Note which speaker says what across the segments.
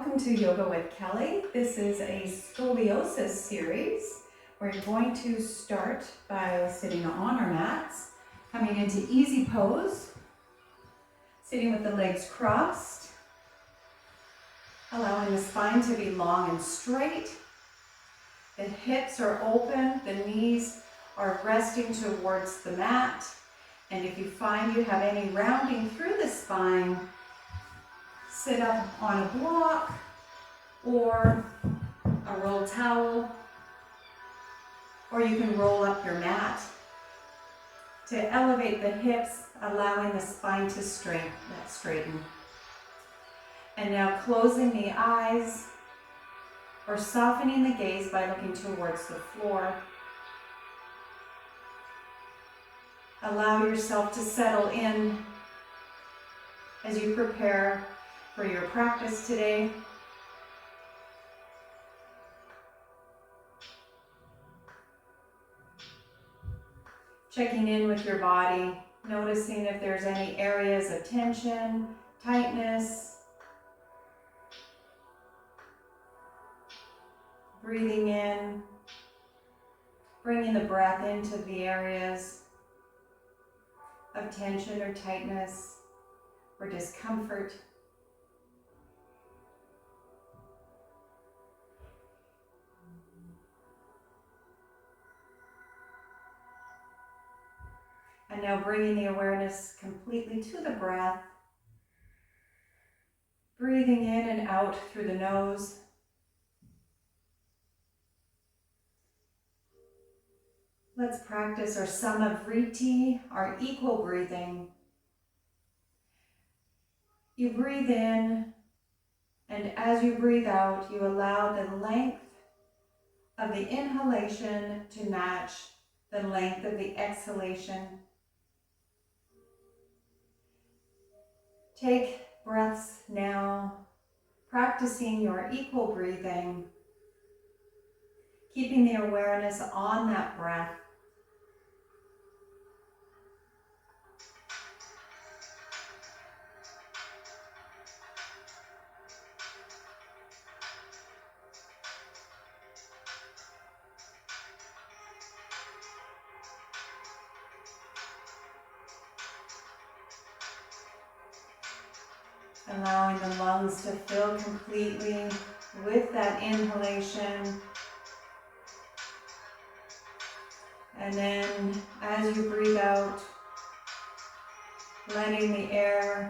Speaker 1: Welcome to Yoga with Kelly. This is a scoliosis series. We're going to start by sitting on our mats, coming into easy pose, sitting with the legs crossed, allowing the spine to be long and straight. The hips are open, the knees are resting towards the mat, and if you find you have any rounding through the spine, sit up on a block or a rolled towel, or you can roll up your mat to elevate the hips, allowing the spine to straighten. And now closing the eyes or softening the gaze by looking towards the floor. Allow yourself to settle in as you prepare for your practice today. Checking in with your body, noticing if there's any areas of tension, tightness. Breathing in, bringing the breath into the areas of tension or tightness or discomfort. And now bringing the awareness completely to the breath. Breathing in and out through the nose. Let's practice our samavriti, our equal breathing. You breathe in, and as you breathe out, you allow the length of the inhalation to match the length of the exhalation. Take breaths now, practicing your equal breathing, keeping the awareness on that breath. Allowing the lungs to fill completely with that inhalation. And then as you breathe out, letting the air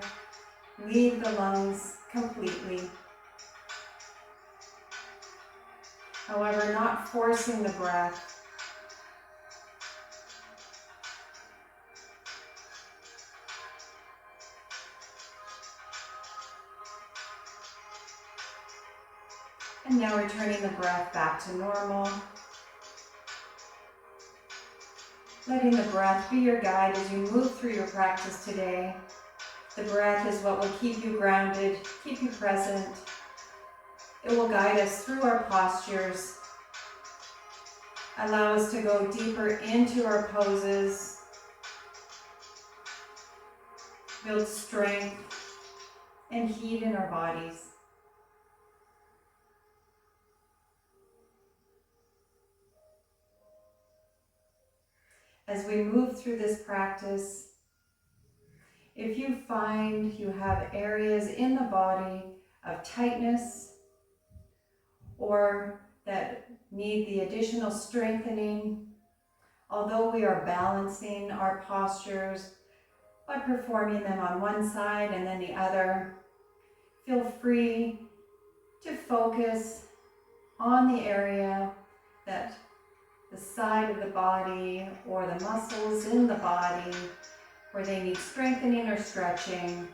Speaker 1: leave the lungs completely. However, not forcing the breath. And now returning the breath back to normal. Letting the breath be your guide as you move through your practice today. The breath is what will keep you grounded, keep you present. It will guide us through our postures. Allow us to go deeper into our poses. Build strength and heat in our bodies. As we move through this practice, if you find you have areas in the body of tightness or that need the additional strengthening, although we are balancing our postures by performing them on one side and then the other, feel free to focus on the area that the side of the body or the muscles in the body where they need strengthening or stretching.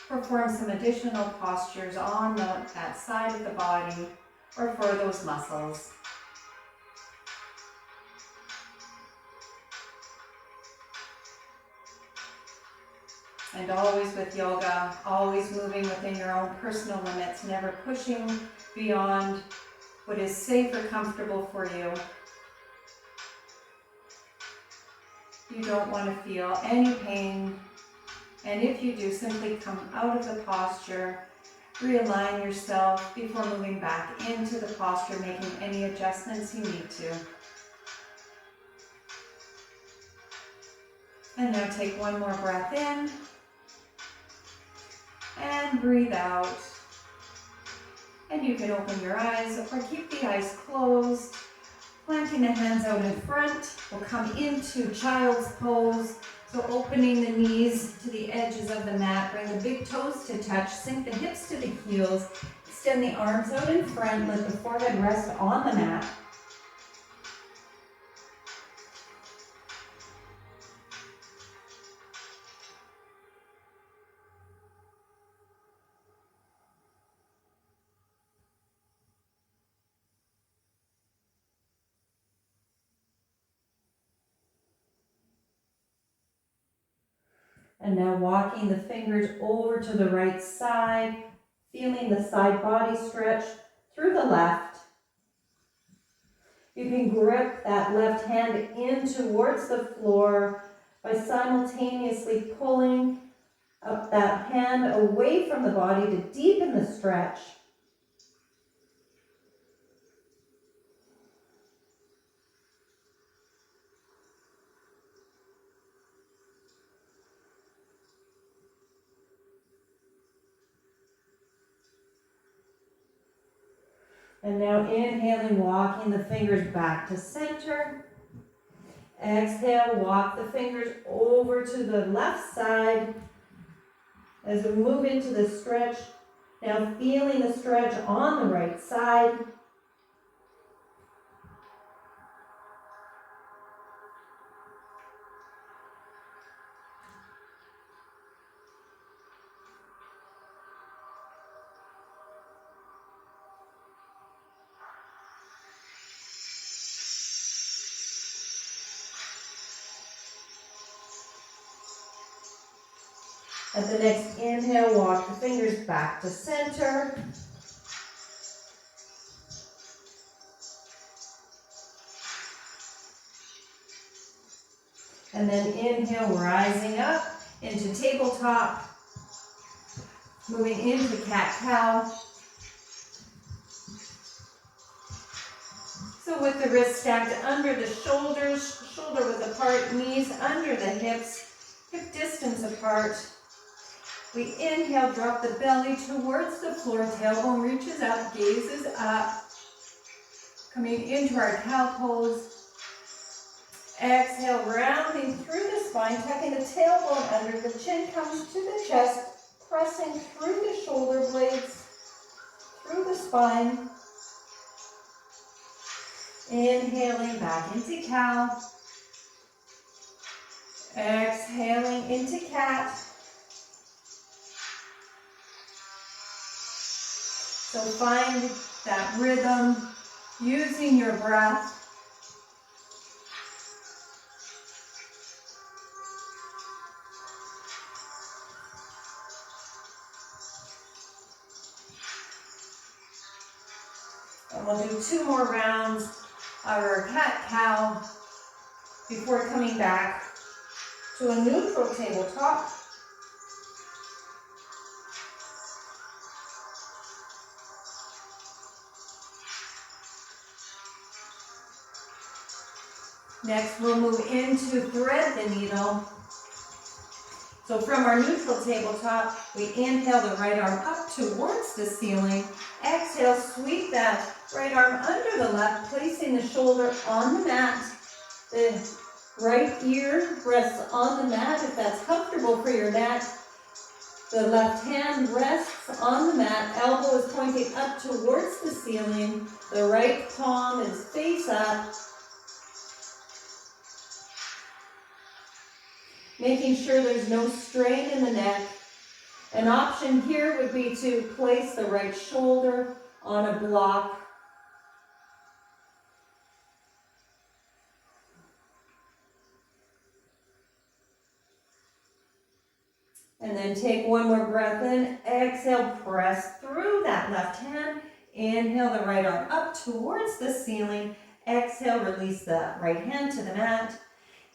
Speaker 1: Perform some additional postures on that side of the body or for those muscles. And always with yoga, always moving within your own personal limits, never pushing beyond what is safe or comfortable for you. You don't want to feel any pain, and if you do, simply come out of the posture, Realign yourself before moving back into the posture, making any adjustments you need to. And now take one more breath in and breathe out. And you can open your eyes or keep the eyes closed. Planting the hands out in front, we'll come into child's pose. So opening the knees to the edges of the mat, bring the big toes to touch, sink the hips to the heels, extend the arms out in front, let the forehead rest on the mat. And now walking the fingers over to the right side, feeling the side body stretch through the left. You can grip that left hand in towards the floor by simultaneously pulling up that hand away from the body to deepen the stretch. And now inhaling, walking the fingers back to center. Exhale, walk the fingers over to the left side as we move into the stretch. Now feeling the stretch on the right side. At the next inhale, walk the fingers back to center. And then inhale, rising up into tabletop, moving into cat-cow. So with the wrists stacked under the shoulders, shoulder width apart, knees under the hips, hip distance apart. We inhale, drop the belly towards the floor, tailbone reaches up, gazes up. Coming into our cow pose. Exhale, rounding through the spine, tucking the tailbone under, the chin comes to the chest, pressing through the shoulder blades, through the spine. Inhaling back into cow. Exhaling into cat. So find that rhythm using your breath. And we'll do 2 more rounds of our cat-cow before coming back to a neutral tabletop. Next, we'll move into thread the needle. So from our neutral tabletop, we inhale the right arm up towards the ceiling. Exhale, sweep that right arm under the left, placing the shoulder on the mat. The right ear rests on the mat if that's comfortable for your neck. The left hand rests on the mat, elbow is pointing up towards the ceiling. The right palm is face up. Making sure there's no strain in the neck. An option here would be to place the right shoulder on a block. And then take one more breath in. Exhale, press through that left hand. Inhale the right arm up towards the ceiling. Exhale, release the right hand to the mat.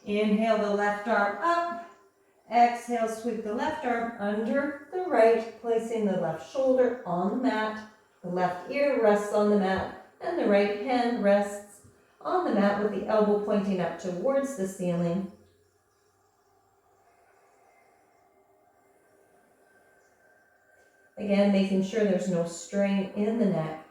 Speaker 1: Inhale the left arm up.
Speaker 2: Exhale, sweep the left arm under the right, placing the left shoulder on the mat. The left ear rests on the mat, and the right hand rests on the mat with the elbow pointing up towards the ceiling. Again, making sure there's no strain in the neck.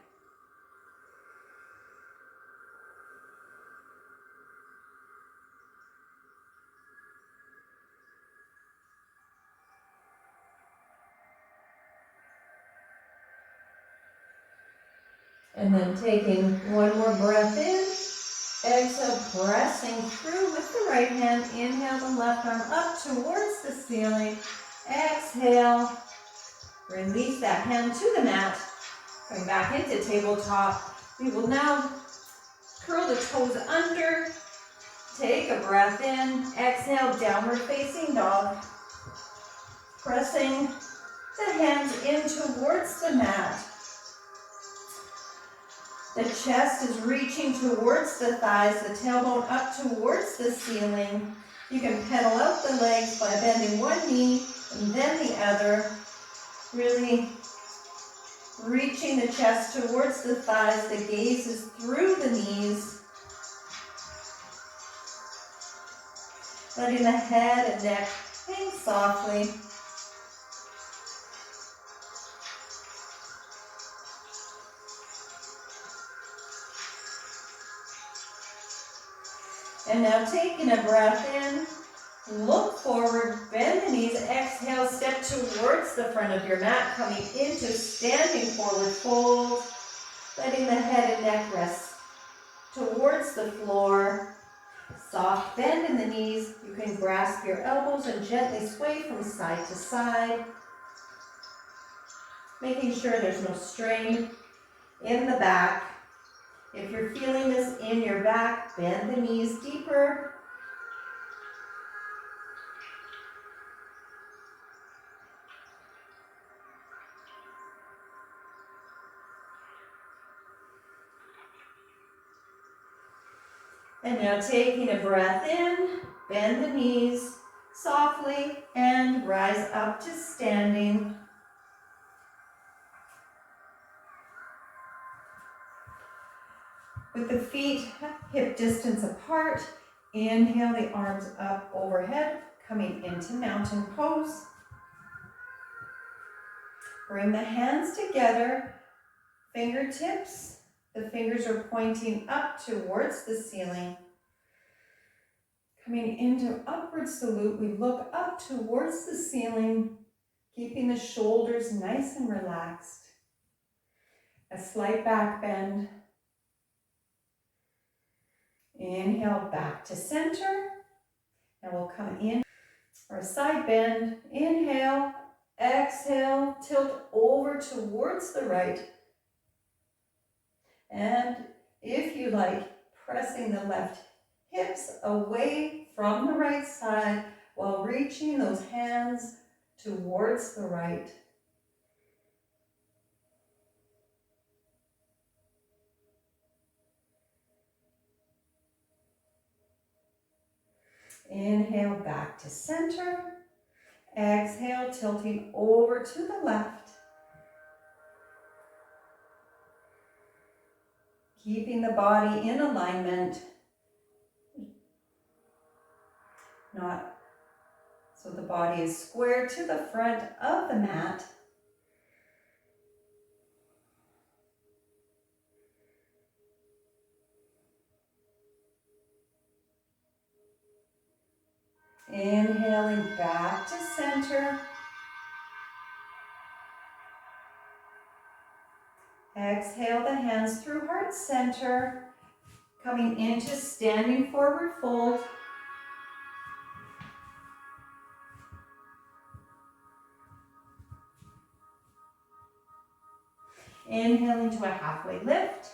Speaker 2: And then taking one more breath in. Exhale, pressing through with the right hand. Inhale the left arm up towards the ceiling. Exhale, release that hand to the mat. Coming back into tabletop. We will now curl the toes under. Take a breath in. Exhale, downward facing dog. Pressing the hands in towards the mat. The chest is reaching towards the thighs, the tailbone up towards the ceiling. You can pedal out the legs by bending one knee and then the other. Really reaching the chest towards the thighs. The gaze is through the knees. Letting the head and neck hang softly. And now taking a breath in, look forward, bend the knees, exhale, step towards the front of your mat, coming into standing forward fold, letting the head and neck rest towards the floor. Soft bend in the knees. You can grasp your elbows and gently sway from side to side, making sure there's no strain in the back. If you're feeling this in your back, bend the knees deeper. And now taking a breath in, bend the knees softly and rise up to standing. With the feet hip distance apart, inhale the arms up overhead, coming into mountain pose. Bring the hands together, fingertips. The fingers are pointing up towards the ceiling. Coming into upward salute, we look up towards the ceiling, keeping the shoulders nice and relaxed. A slight back bend. Inhale back to center, and we'll come in for a side bend. Inhale, exhale, tilt over towards the right. And if you like, pressing the left hips away from the right side while reaching those hands towards the right. Inhale back to center. Exhale, tilting over to the left. Keeping the body in alignment. Not so the body is square to the front of the mat. Inhaling back to center. Exhale the hands through heart center. Coming into standing forward fold. Inhaling to a halfway lift.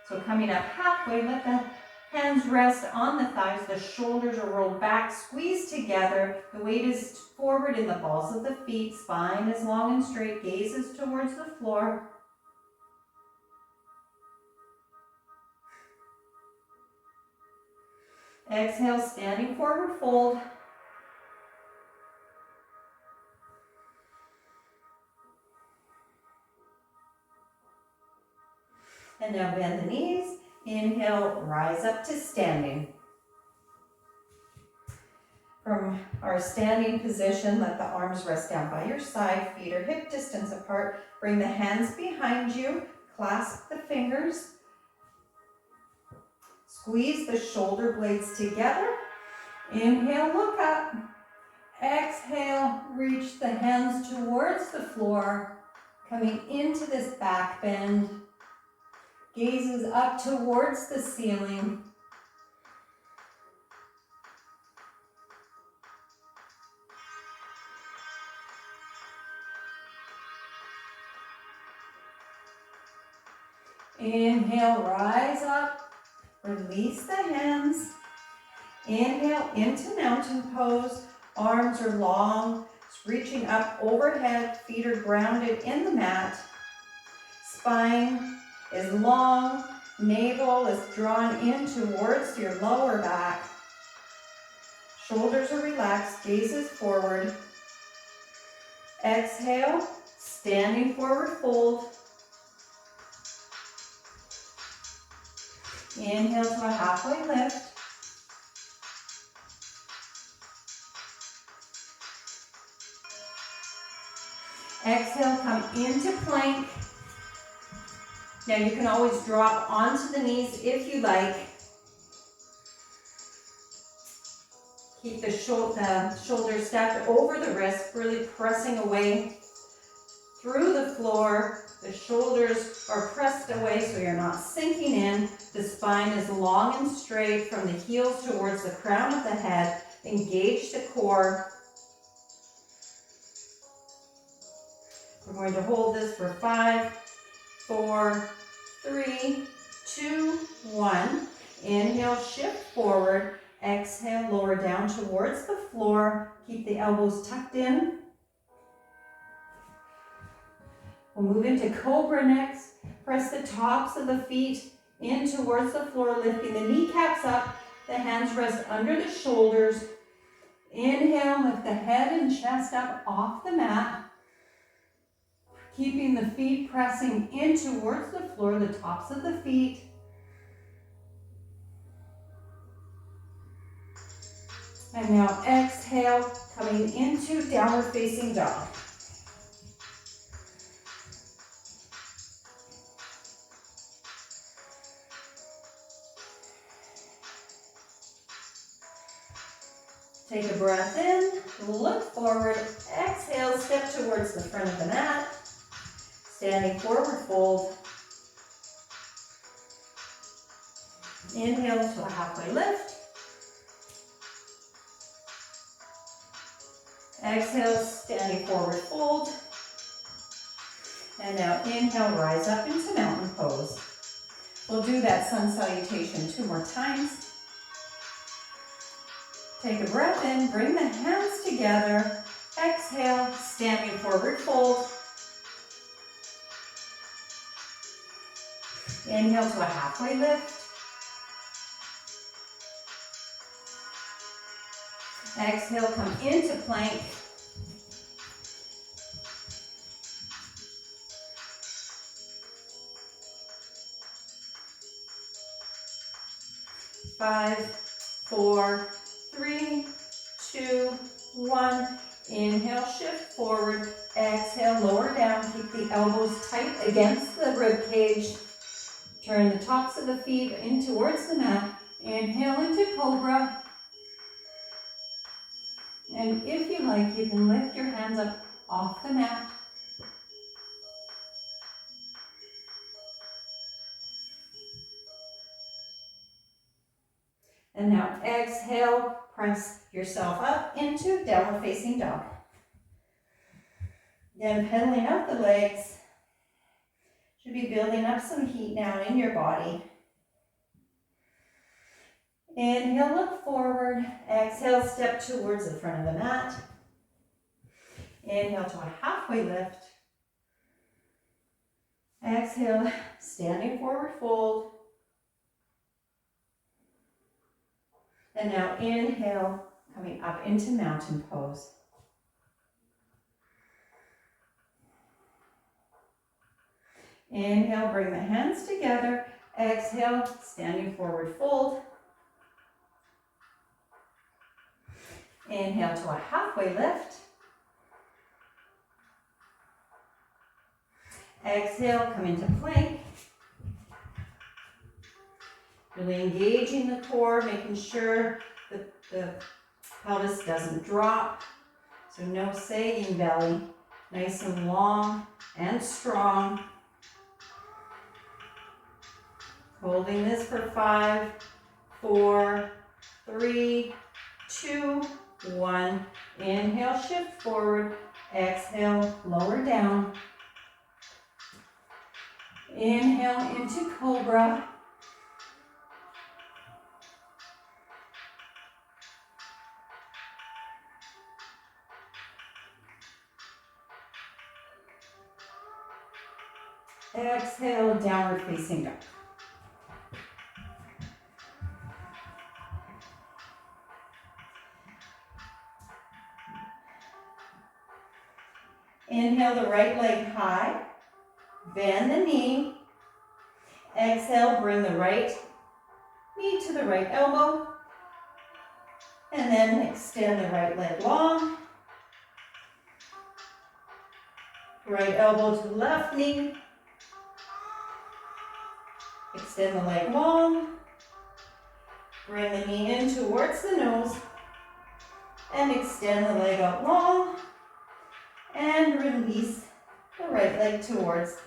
Speaker 2: So coming up halfway, let the hands rest on the thighs. The shoulders are rolled back, squeeze together. The weight is forward in the balls of the feet. Spine is long and straight. Gaze is towards the floor. Exhale, standing forward fold.
Speaker 1: And now bend the knees. Inhale, rise up to standing. From our standing position, let the arms rest down by your side, feet are hip distance apart. Bring the hands behind you, clasp the fingers. Squeeze the shoulder blades together. Inhale, look up. Exhale, reach the hands towards the floor, coming into this back bend. Gazes up towards the ceiling. Inhale, rise up, release the hands. Inhale into mountain pose, arms are long, reaching up overhead, feet are grounded in the mat. Spine is long, navel is drawn in towards your lower back. Shoulders are relaxed, gazes forward. Exhale, standing forward fold. Inhale to a halfway lift. Exhale, come into plank. Now you can always drop onto the knees if you like. Keep the shoulders stacked over the wrist, really pressing away through the floor. The shoulders are pressed away so you're not sinking in. The spine is long and straight from the heels towards the crown of the head. Engage the core. We're going to hold this for 5, 4, 3, 2, 1. Inhale, shift forward. Exhale, lower down towards the floor. Keep the elbows tucked in. We'll move into cobra next. Press the tops of the feet in towards the floor, lifting the kneecaps up. The hands rest under the shoulders. Inhale, lift the head and chest up off the mat. Keeping the feet pressing in towards the floor, the tops of the feet. And now exhale, coming into downward facing dog. Take a breath in, look forward, exhale, step towards the front of the mat. Standing forward fold. Inhale to a halfway lift. Exhale, standing forward fold. And now inhale, rise up into mountain pose. We'll do that sun salutation 2 more times. Take a breath in, bring the hands together. Exhale, standing forward fold. Inhale to a halfway lift. Exhale, come into plank. Five, 4, 3, 2, 1. Inhale, shift forward. Exhale, lower down. Keep the elbows tight against the rib cage. Turn the tops of the feet in towards the mat. Inhale into cobra. And if you like, you can lift your hands up off the mat. And now exhale, press yourself up into downward facing dog. Again, pedaling out the legs. Should be building up some heat now in your body. Inhale, look forward. Exhale, step towards the front of the mat. Inhale to a halfway lift. Exhale, standing forward fold. And now inhale, coming up into mountain pose. Inhale, bring the hands together. Exhale, standing forward fold. Inhale to a halfway lift. Exhale, come into plank. Really engaging the core, making sure that the pelvis doesn't drop. So no sagging belly. Nice and long and strong. Holding this for 5, 4, 3, 2, 1. Inhale, shift forward. Exhale, lower down. Inhale into cobra. Exhale, downward facing dog. Inhale the right leg high. Bend the knee. Exhale, bring the right knee to the right elbow. And then extend the right leg long. Right elbow to the left knee. Extend the leg long. Bring the knee in towards the nose. And extend the leg out long. And release the right leg towards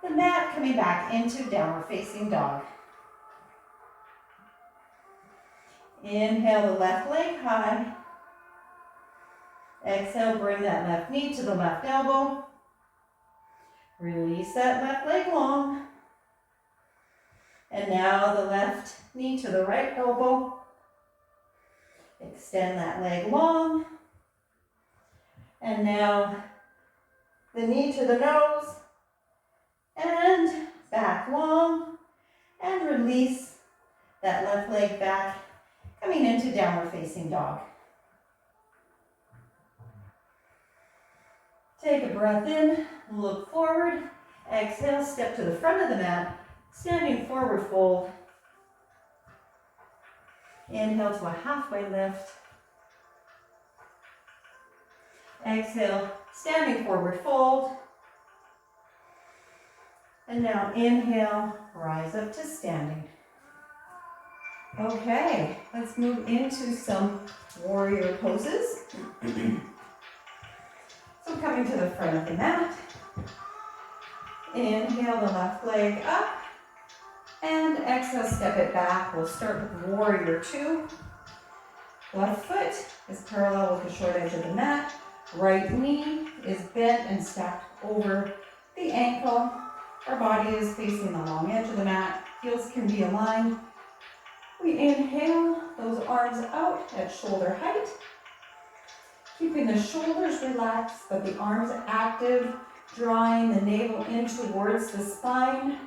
Speaker 1: the mat, coming back into downward facing dog. Inhale the left leg high. Exhale, bring that left knee to the left elbow. Release that left leg long. And now the left knee to the right elbow. Extend that leg long. And now the knee to the nose. And back long. And release that left leg back, coming into downward facing dog. Take a breath in, look forward. Exhale, step to the front of the mat, standing forward fold. Inhale to a halfway lift. Exhale, standing forward fold. And now inhale, rise up to standing. Okay, let's move into some warrior poses. So coming to the front of the mat. Inhale the left leg up. And exhale, step it back. We'll start with warrior 2. Left foot is parallel with the short edge of the mat. Right knee is bent and stacked over the ankle. Our body is facing the long edge of the mat. Heels can be aligned. We inhale those arms out at shoulder height. Keeping the shoulders relaxed, but the arms active, drawing the navel in towards the spine.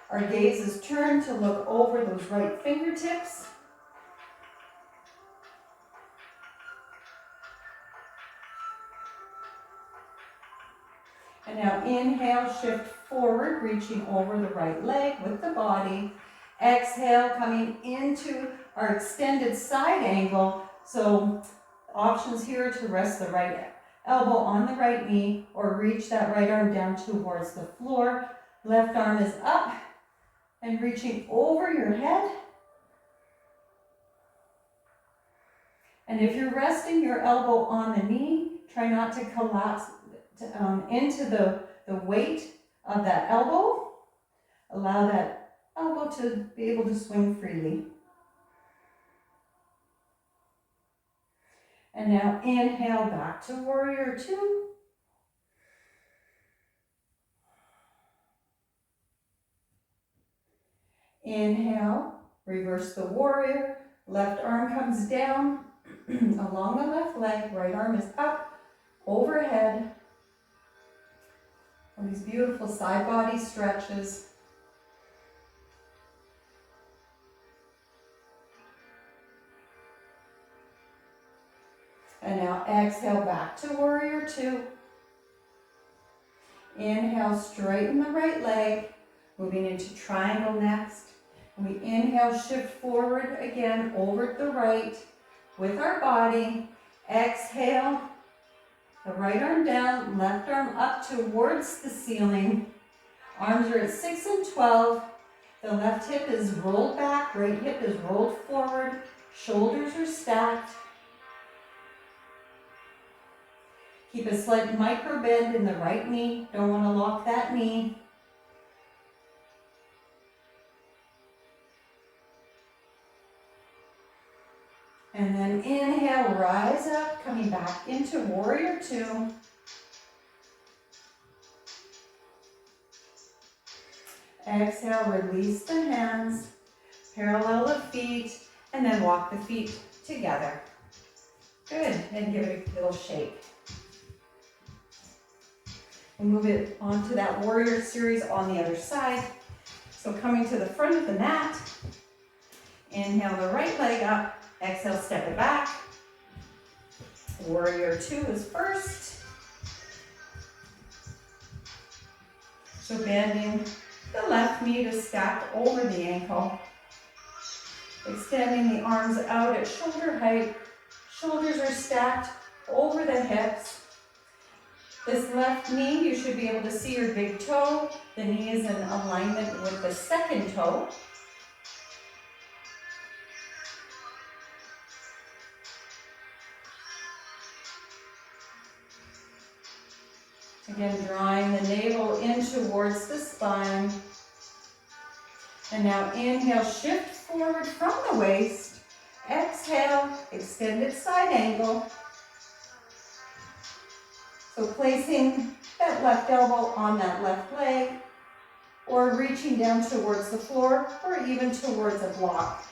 Speaker 1: Our gaze is turned to look over those right fingertips. And now inhale, shift forward, reaching over the right leg with the body. Exhale, coming into our extended side angle. So options here to rest the right elbow on the right knee or reach that right arm down towards the floor. Left arm is up and reaching over your head. And if you're resting your elbow on the knee, try not to collapse into the weight of that elbow. Allow that elbow to be able to swing freely. And now inhale back to warrior 2. Inhale, reverse the warrior. Left arm comes down along the left leg. Right arm is up, overhead. And these beautiful side body stretches. And now exhale back to warrior 2. Inhale, straighten the right leg, moving into triangle next. And we inhale, shift forward again over the right with our body. Exhale, the right arm down, left arm up towards the ceiling. Arms are at 6 and 12. The left hip is rolled back, right hip is rolled forward. Shoulders are stacked. Keep a slight micro bend in the right knee. Don't want to lock that knee. And then inhale, rise up, coming back into warrior two. Exhale, release the hands, parallel the feet, and then walk the feet together. Good, and give it a little shake. We'll move it onto that warrior series on the other side. So coming to the front of the mat, inhale the right leg up, exhale, step it back. Warrior two is first. So bending the left knee to stack over the ankle. Extending the arms out at shoulder height. Shoulders are stacked over the hips. This left knee, you should be able to see your big toe. The knee is in alignment with the second toe. Again, drawing the navel in towards the spine. And now inhale, shift forward from the waist. Exhale, extended side angle. So placing that left elbow on that left leg, or reaching down towards the floor, or even towards a block.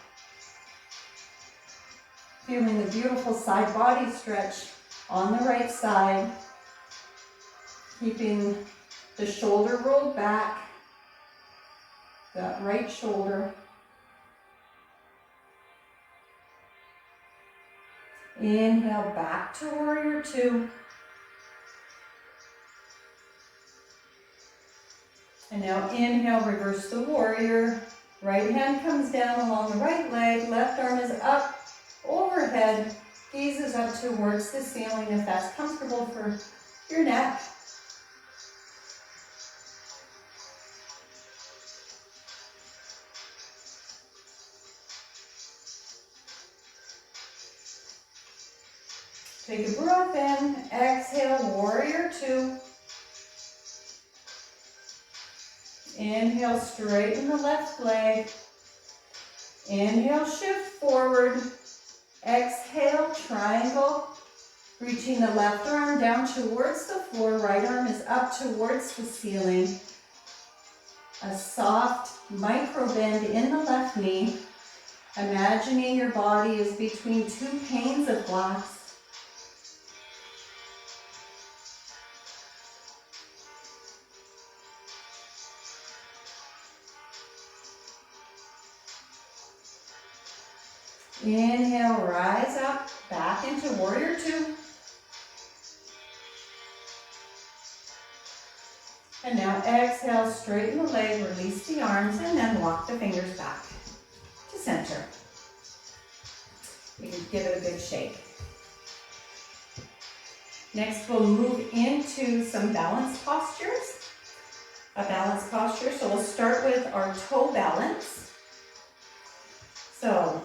Speaker 1: Feeling the beautiful side body stretch on the right side. Keeping the shoulder rolled back, that right shoulder. Inhale, back to warrior two. And now inhale, reverse the warrior. Right hand comes down along the right leg, left arm is up, overhead, gazes up towards the ceiling if that's comfortable for your neck. Take a breath in, exhale, warrior two. Inhale, straighten the left leg. Inhale, shift forward. Exhale, triangle. Reaching the left arm down towards the floor, right arm is up towards the ceiling. A soft micro bend in the left knee. Imagining your body is between two panes of glass. Inhale, rise up, back into warrior two. And now exhale, straighten the leg, release the arms, and then walk the fingers back to center. You can give it a good shake. Next, we'll move into some balance postures. A balance posture, so we'll start with our toe balance. So,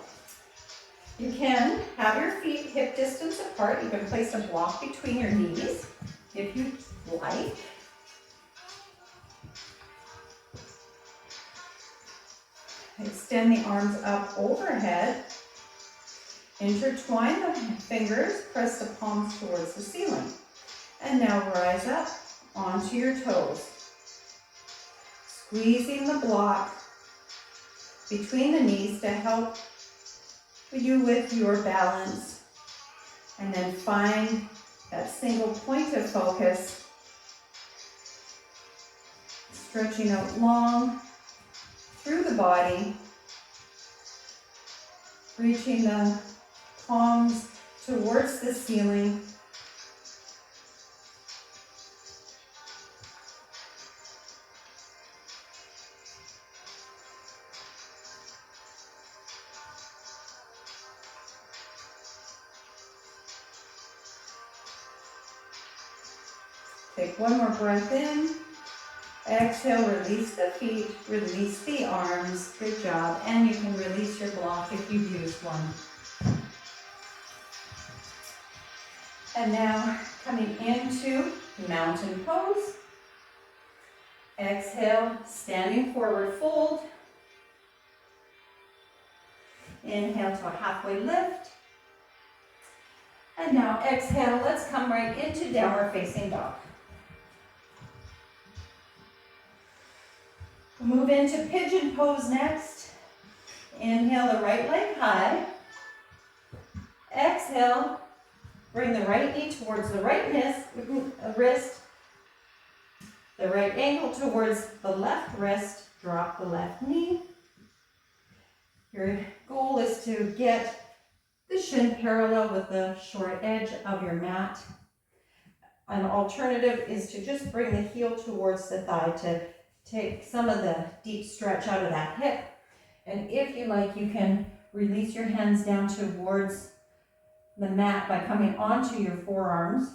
Speaker 1: you can have your feet hip distance apart. You can place a block between your knees if you like. Extend the arms up overhead. Intertwine the fingers, press the palms towards the ceiling. And now rise up onto your toes. Squeezing the block between the knees to help you with your balance, and then find that single point of focus, stretching out long through the body, reaching the palms towards the ceiling. Take one more breath in. Exhale, release the feet, release the arms. Good job. And you can release your block if you've used one. And now coming into mountain pose. Exhale, standing forward fold. Inhale to a halfway lift. And now exhale, let's come right into downward facing dog. Move into pigeon pose next. Inhale the right leg high. Exhale, bring the right knee towards the right wrist. The right ankle towards the left wrist. Drop the left knee. Your goal is to get the shin parallel with the short edge of your mat. An alternative is to just bring the heel towards the thigh to take some of the deep stretch out of that hip. And if you like, you can release your hands down towards the mat by coming onto your forearms.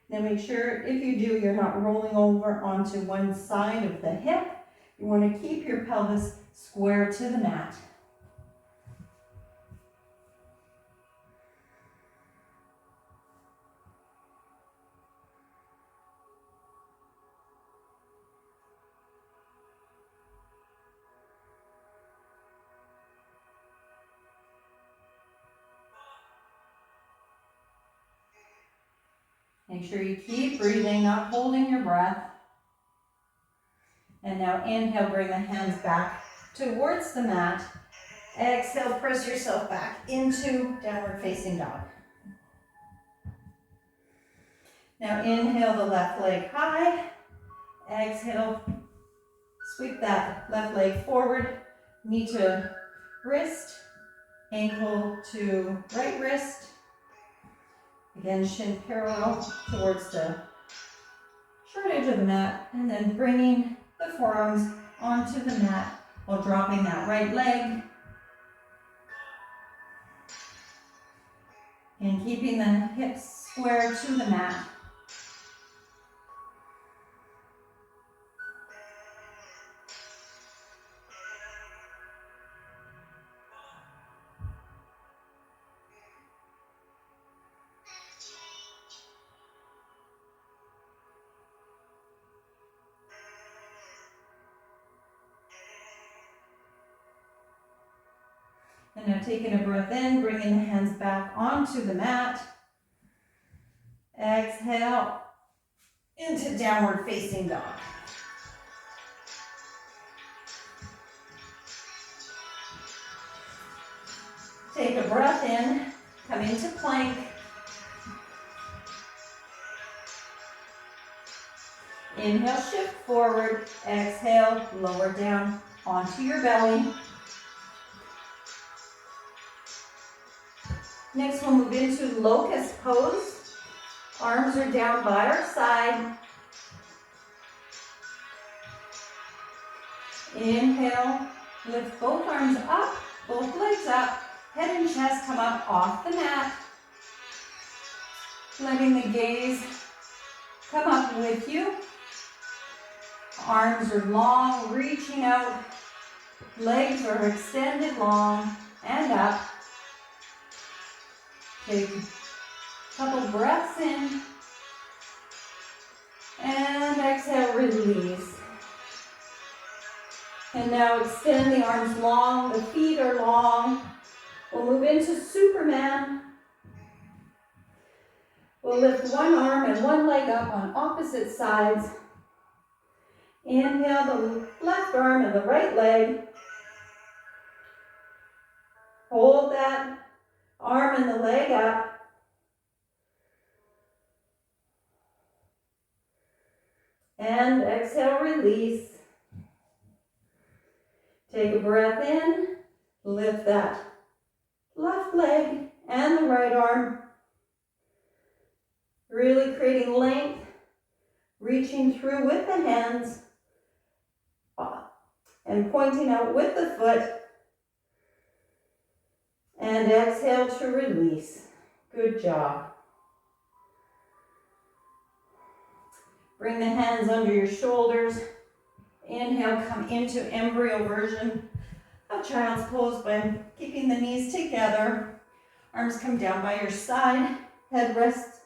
Speaker 1: Now make sure if you do, you're not rolling over onto one side of the hip. You want to keep your pelvis square to the mat. Make sure you keep breathing, not holding your breath. And now inhale, bring the hands back towards the mat. Exhale, press yourself back into downward facing dog. Now inhale the left leg high. Exhale, sweep that left leg forward, knee to wrist, ankle to right wrist. Again, shin parallel towards the short edge of the mat, and then bringing the forearms onto the mat while dropping that right leg. And keeping the hips square to the mat. And now taking a breath in, bringing the hands back onto the mat. Exhale into downward facing dog. Take a breath in, come into plank. Inhale, shift forward. Exhale, lower down onto your belly. Next, we'll move into locust pose. Arms are down by our side. Inhale, lift both arms up, both legs up. Head and chest come up off the mat. Letting the gaze come up with you. Arms are long, reaching out. Legs are extended long and up. Take a couple breaths in. And exhale, release. And now extend the arms long, the feet are long. We'll move into Superman. We'll lift one arm and one leg up on opposite sides. Inhale the left arm and the right leg. Hold that arm and the leg up. And exhale, release. Take a breath in. Lift that left leg and the right arm. Really creating length. Reaching through with the hands. And pointing out with the foot. And exhale to release. Good job.
Speaker 2: Bring the hands under your shoulders. Inhale, come into embryo version of child's pose by keeping the knees together. Arms come down by your side. Head rests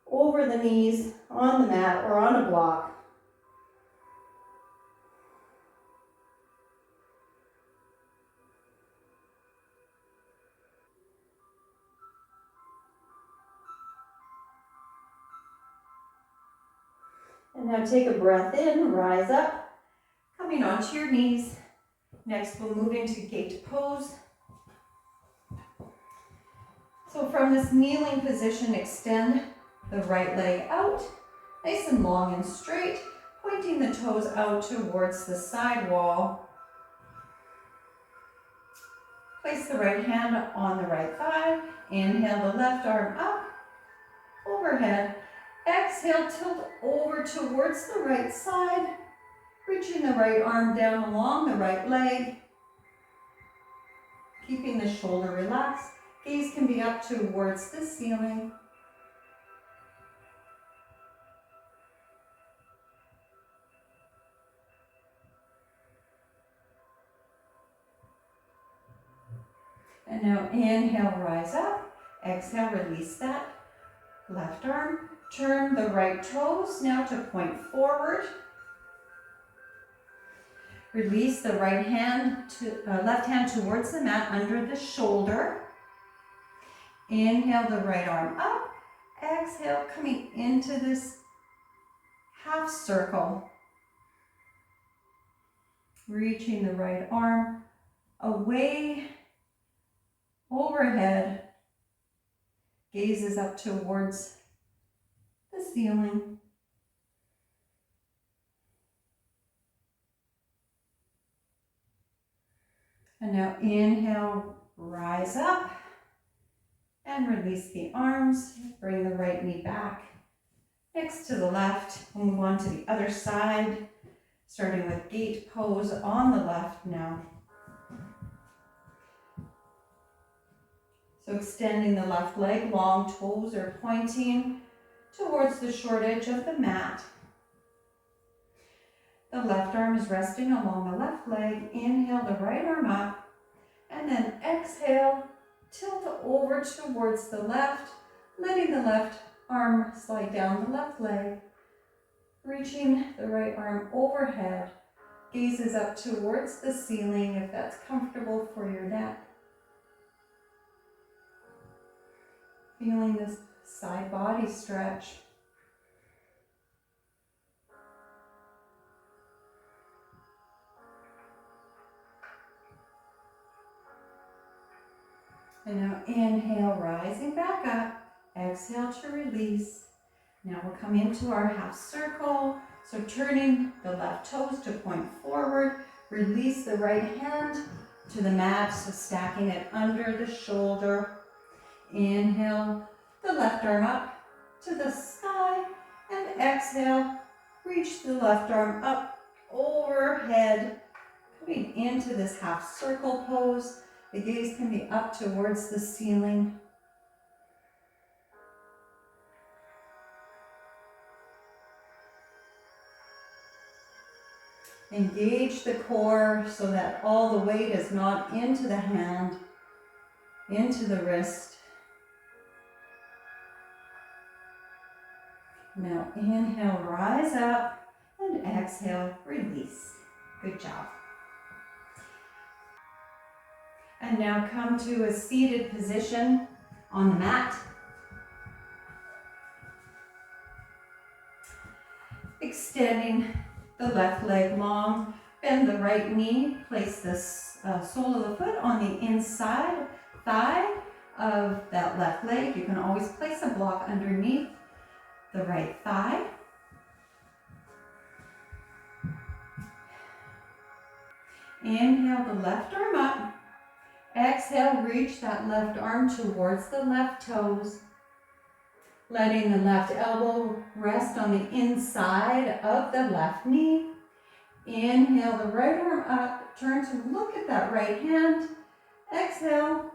Speaker 2: over the knees on the mat or on a block. And now take a breath in, rise up, coming onto your knees. Next, we'll move into gate pose. So from this kneeling position, extend the right leg out, nice and long and straight, pointing the toes out towards the side wall. Place the right hand on the right thigh. Inhale the left arm up, overhead. Exhale, tilt over towards the right side, reaching the right arm down along the right leg, keeping the shoulder relaxed. Gaze can be up towards the ceiling. And now inhale, rise up. Exhale, release that left arm. Turn the right toes now to point forward. Release the right hand left hand towards the mat under the shoulder. Inhale the right arm up. Exhale, coming into this half circle. Reaching the right arm away, overhead. Gaze is up towards the ceiling. And now inhale, rise up and release the arms. Bring the right knee back next to the left. We'll move on to the other side, starting with gate pose on the left now. So extending the left leg, long toes are pointing towards the short edge of the mat. The left arm is resting along the left leg. Inhale the right arm up, and then exhale, tilt over towards the left, letting the left arm slide down the left leg, reaching the right arm overhead. Gaze is up towards the ceiling if that's comfortable for your neck. Feeling this side body stretch. And now inhale, rising back up. Exhale to release. Now we'll come into our half circle. So turning the left toes to point forward. Release the right hand to the mat, so stacking it under the shoulder. Inhale the left arm up to the sky, and exhale, reach the left arm up overhead, coming into this half circle pose. The gaze can be up towards the ceiling. Engage the core so that all the weight is not into the hand, into the wrist. Now inhale, rise up, and exhale, release. Good job. And now come to a seated position on the mat. Extending the left leg long, bend the right knee, place the sole of the foot on the inside thigh of that left leg. You can always place a block underneath the right thigh. Inhale the left arm up. Exhale, reach that left arm towards the left toes. Letting the left elbow rest on the inside of the left knee. Inhale the right arm up. Turn to look at that right hand. Exhale,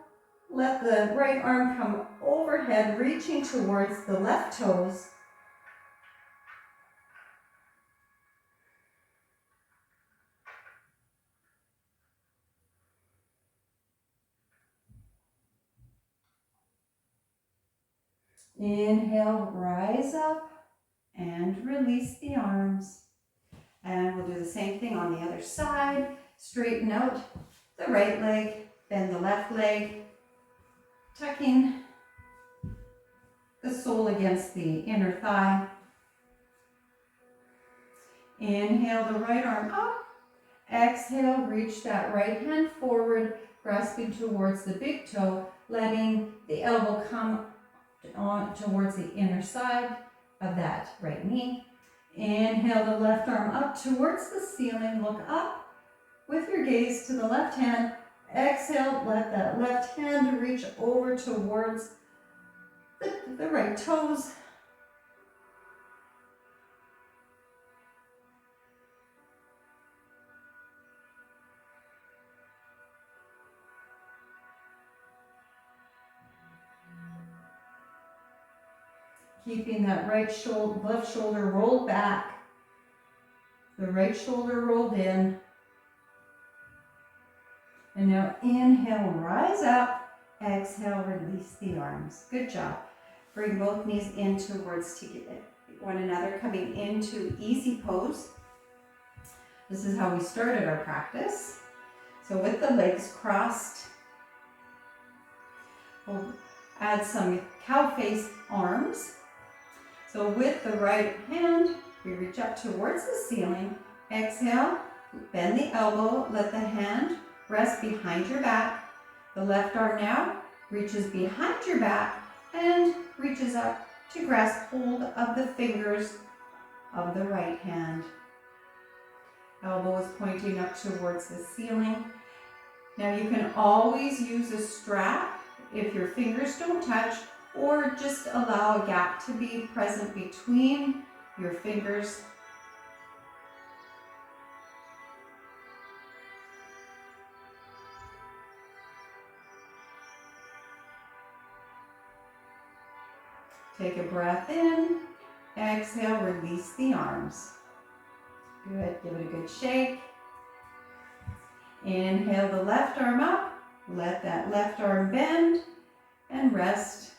Speaker 2: let the right arm come overhead, reaching towards the left toes.
Speaker 1: Inhale, rise up and release the arms. And we'll do the same thing on the other side. Straighten out the right leg, bend the left leg, tucking the sole against the inner thigh. Inhale the right arm up. Exhale, reach that right hand forward, grasping towards the big toe, letting the elbow come on towards the inner side of that right knee. Inhale the left arm up towards the ceiling. Look up with your gaze to the left hand. Exhale, let that left hand reach over towards the right toes. Keeping that left shoulder rolled back. The right shoulder rolled in. And now inhale, rise up. Exhale, release the arms. Good job. Bring both knees in towards one another, coming into easy pose. This is how we started our practice. So with the legs crossed, we'll add some cow face arms. So with the right hand, we reach up towards the ceiling. Exhale, bend the elbow, let the hand rest behind your back. The left arm now reaches behind your back and reaches up to grasp hold of the fingers of the right hand. Elbow is pointing up towards the ceiling. Now you can always use a strap if your fingers don't touch, or just allow a gap to be present between your fingers. Take a breath in, exhale, release the arms. Good, give it a good shake. Inhale the left arm up, let that left arm bend and rest.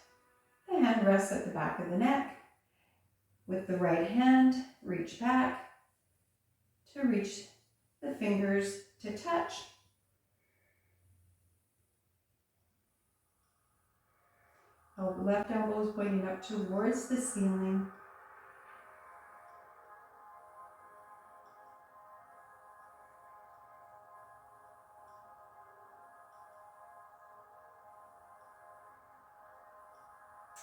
Speaker 1: The hand rests at the back of the neck. With the right hand, reach back to reach the fingers to touch. Left elbow is pointing up towards the ceiling.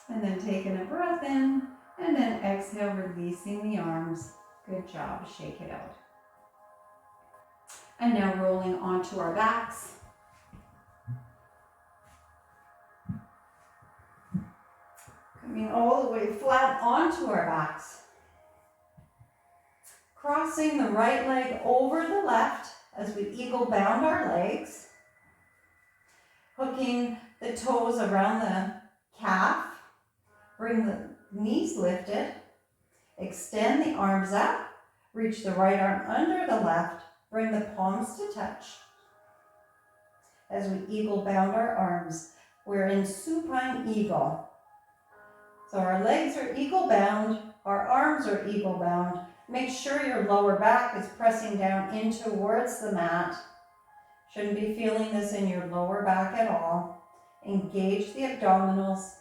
Speaker 1: And then taking a breath in, and then exhale, releasing the arms. Good job, shake it out. And now rolling onto our backs. Coming all the way flat onto our backs. Crossing the right leg over the left as we eagle bound our legs. Hooking the toes around the calf. Bring the knees lifted. Extend the arms up. Reach the right arm under the left. Bring the palms to touch. As we eagle bound our arms, we're in supine eagle. So our legs are eagle bound, our arms are eagle bound. Make sure your lower back is pressing down in towards the mat. Shouldn't be feeling this in your lower back at all. Engage the abdominals.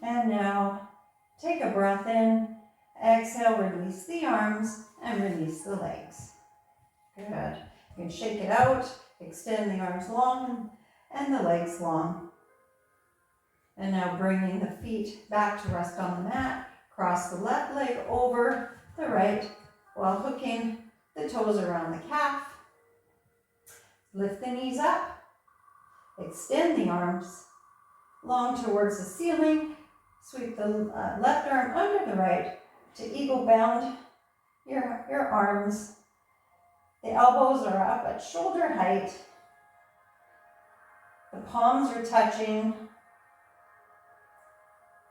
Speaker 1: And now take a breath in. Exhale, release the arms and release the legs. Good. You can shake it out, extend the arms long and the legs long. And now bringing the feet back to rest on the mat. Cross the left leg over the right while hooking the toes around the calf. Lift the knees up. Extend the arms long towards the ceiling. Sweep the left arm under the right to eagle bound your arms. The elbows are up at shoulder height. The palms are touching.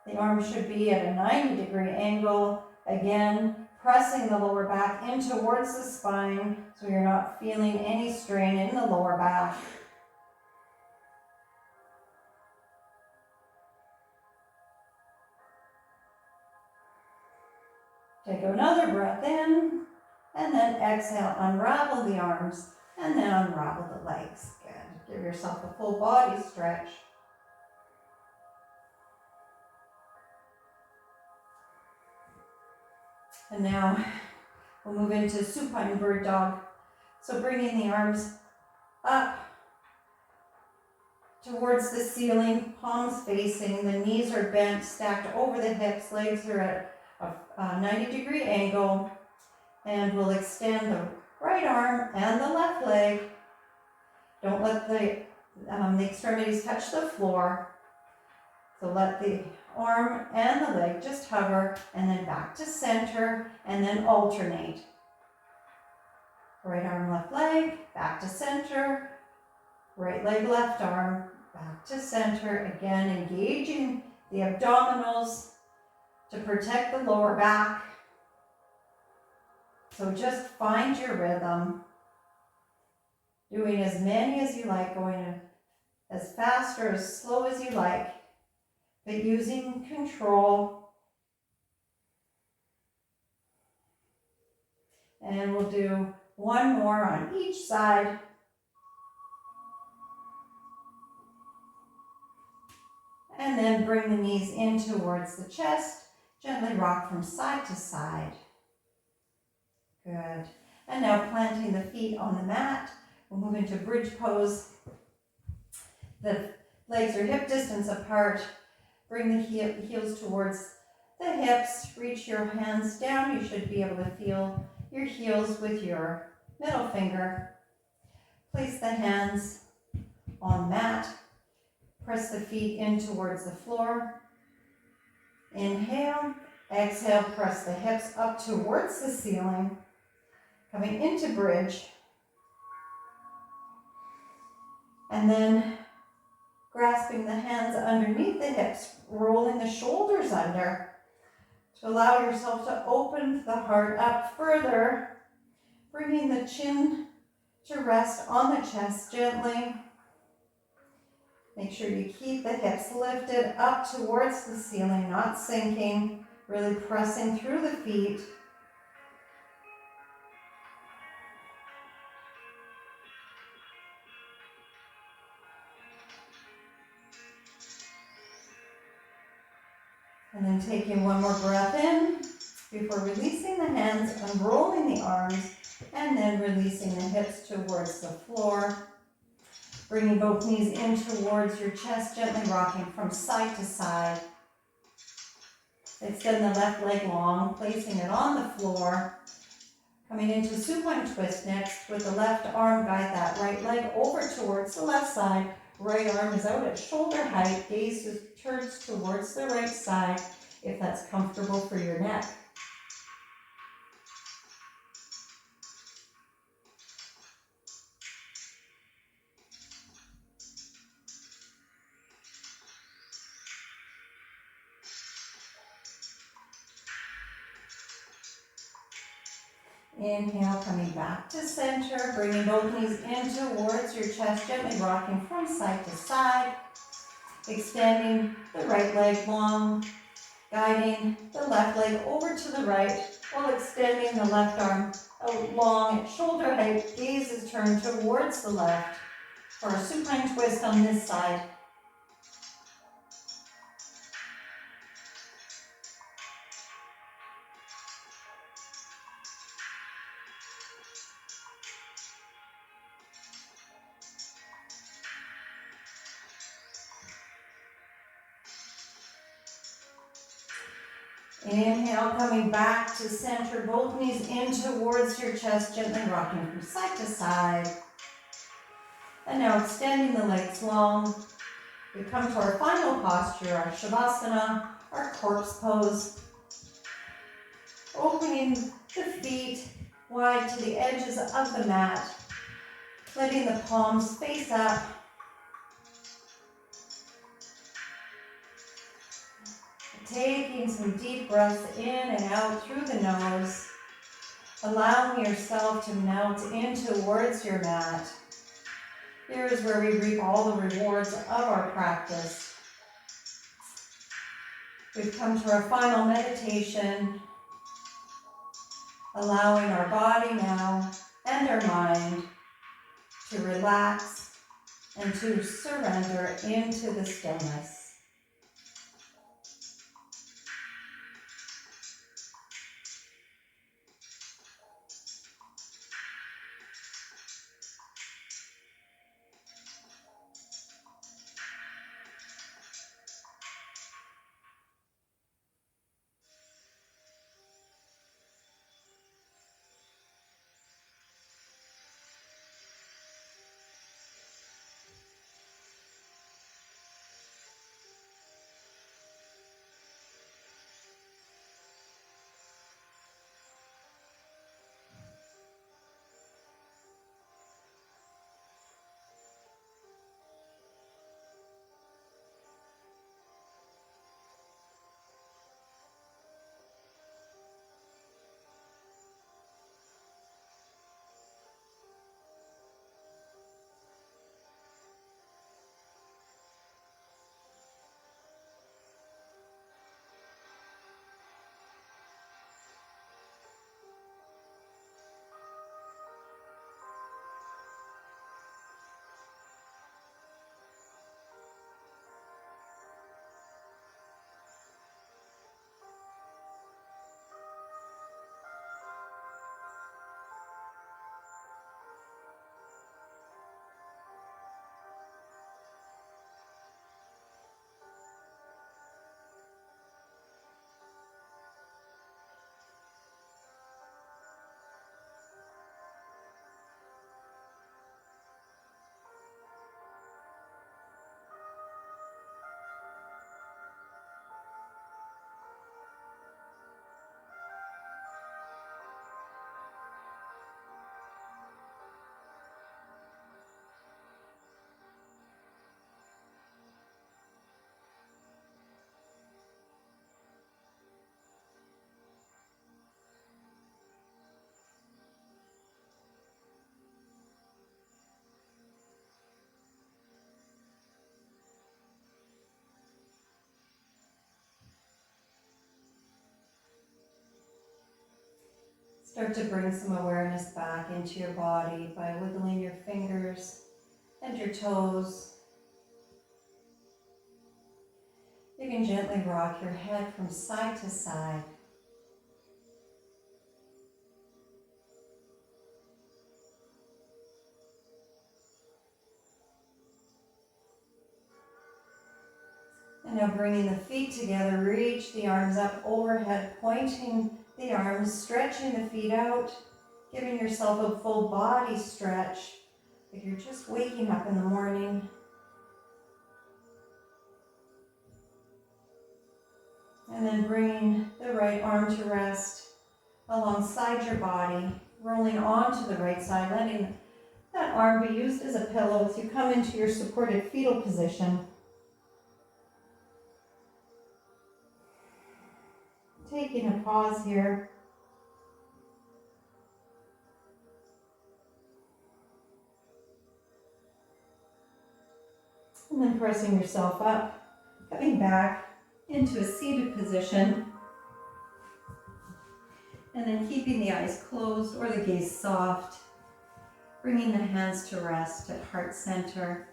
Speaker 1: The arms should be at a 90-degree angle. Again, pressing the lower back in towards the spine so you're not feeling any strain in the lower back.
Speaker 2: Take another breath in, and then exhale, unravel the arms, and then unravel the legs. Good. Give yourself a full body stretch. And now we'll move into supine bird dog. So bringing the arms up towards the ceiling, palms facing, the knees are bent, stacked over the hips, legs are at a 90-degree angle, and we'll extend the right arm and the left leg. Don't let the extremities touch the floor. So let the arm and the leg just hover, and then back to center, and then alternate. Right arm, left leg, back to center. Right leg, left arm, back to center. Again, engaging the abdominals to protect the lower back. So just find your rhythm. Doing as many as you like, going as fast or as slow as you like, but using control. And we'll do one more on each side. And then bring the knees in towards the chest. Gently rock from side to side. Good. And now planting the feet on the mat. We'll move into bridge pose. The legs are hip distance apart. Bring the heels towards the hips. Reach your hands down. You should be able to feel your heels with your middle finger. Place the hands on the mat. Press the feet in towards the floor. Inhale. Exhale, press the hips up towards the ceiling. Coming into bridge. And then grasping the hands underneath the hips, rolling the shoulders under to allow yourself to open the heart up further, bringing the chin to rest on the chest gently. Make sure you keep the hips lifted up towards the ceiling, not sinking, really pressing through the feet. And then taking one more breath in before releasing the hands, unrolling the arms, and then releasing the hips towards the floor. Bringing both knees in towards your chest, gently rocking from side to side. Extend the left leg long, placing it on the floor. Coming into supine twist next, with the left arm, guide that right leg over towards the left side. Right arm is out at shoulder height, gaze turns towards the right side, if that's comfortable for your neck. Inhale, coming back to center, bringing both knees in towards your chest, gently rocking from side to side, extending the right leg long, guiding the left leg over to the right, while extending the left arm out long at shoulder height, gaze is turned towards the left, for a supine twist on this side. Inhale, coming back to center, both knees in towards your chest, gently rocking from side to side. And now extending the legs long. We come to our final posture, our Shavasana, our corpse pose. Opening the feet wide to the edges of the mat, letting the palms face up. Taking some deep breaths in and out through the nose, allowing yourself to melt in towards your mat. Here is where we reap all the rewards of our practice. We've come to our final meditation. allowing our body now and our mind to relax and to surrender into the stillness. Start to bring some awareness back into your body by wiggling your fingers and your toes. You can gently rock your head from side to side. And now bringing the feet together, reach the arms up overhead, pointing the arms, stretching the feet out, giving yourself a full body stretch, like you're just waking up in the morning. And then bringing the right arm to rest alongside your body, rolling onto the right side, letting that arm be used as a pillow as you come into your supported fetal position. Taking a pause here. And then pressing yourself up, coming back into a seated position. And then keeping the eyes closed or the gaze soft, bringing the hands to rest at heart center.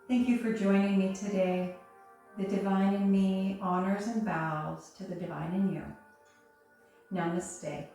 Speaker 2: Thank you for joining me today. The divine in me honors and bows to the divine in you. Namaste.